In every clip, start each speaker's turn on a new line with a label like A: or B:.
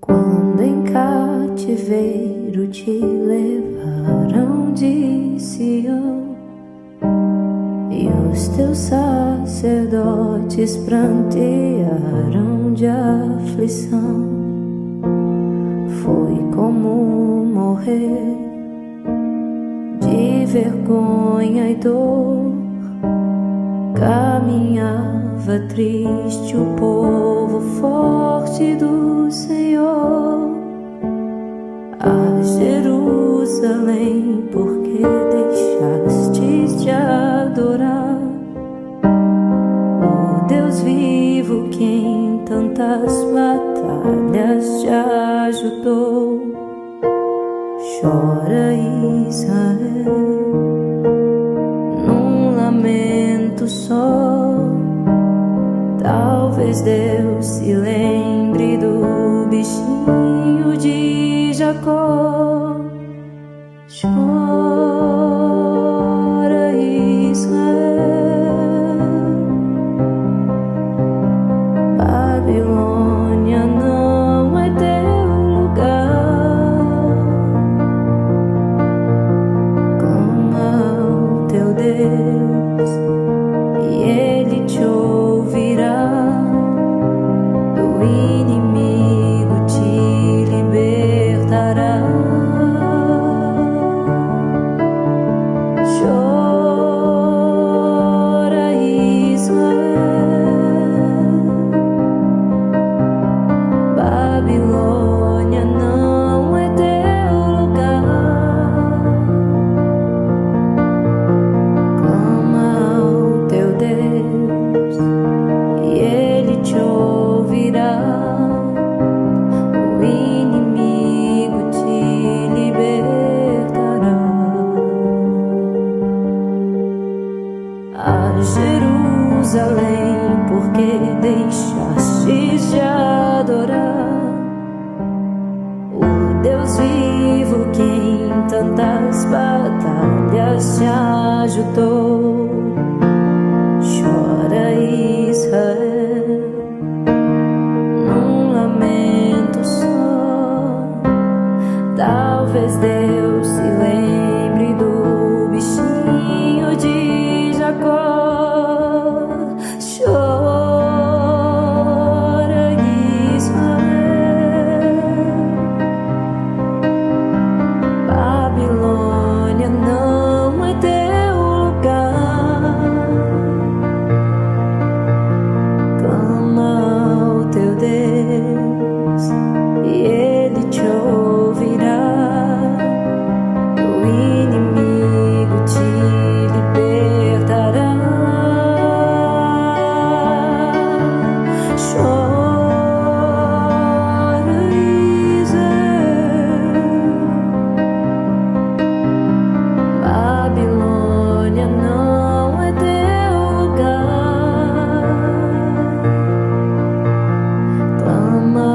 A: Quando em cativeiro te levaram de Sião e os teus sacerdotes prantearam de aflição, foi como morrer de vergonha e dor. Caminhava triste o povo forte do Senhor a Jerusalém, porque deixastes de adorar o Deus vivo que em tantas batalhas te ajudou. Chora, Israel, num lamento só. Talvez Deus se lembre do bichinho de Jacó. Chora, Israel, Babilônia não é teu lugar. Clama ao teu Deus e Ele te ouvirá. Do inimigo te libertará. Chora, Israel, Babilônia não é teu lugar. Clama ao teu Deus e Ele te ouvirá. O inimigo te libertará. A Jerusalém, porque deixastes de adorar o Deus vivo que em tantas batalhas te ajudou. Chora, Israel, num lamento só. Talvez Deus se lembre do bichinho de Jacó. Chora, Israel, Babilônia não é teu lugar. Clama ao teu Deus e Ele te ouvirá. O inimigo te libertará. Chora, Israel, Babilônia não é teu lugar. Clama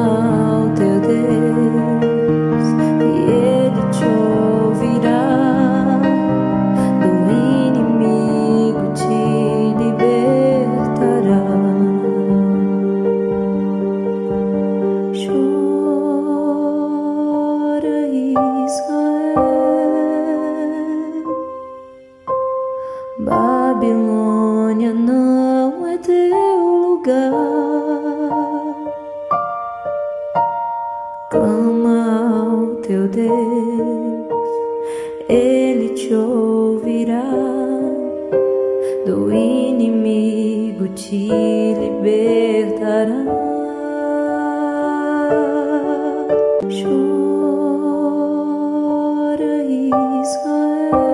A: ao teu Deus e Ele te ouvirá. Do inimigo te libertará. Chora, Israel, Babilônia não é teu lugar. Clama ao teu Deus, Ele te ouvirá. Do inimigo te libertará. Chora, Israel,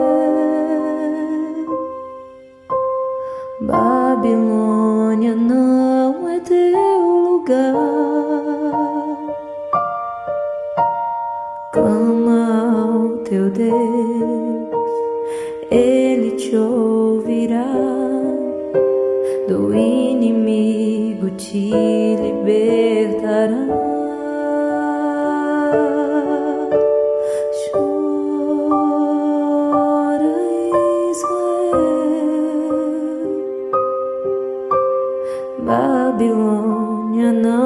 A: Babilônia não é teu lugar. Clama ao teu Deus, Ele te ouvirá. Do inimigo te libertará. Babilônia não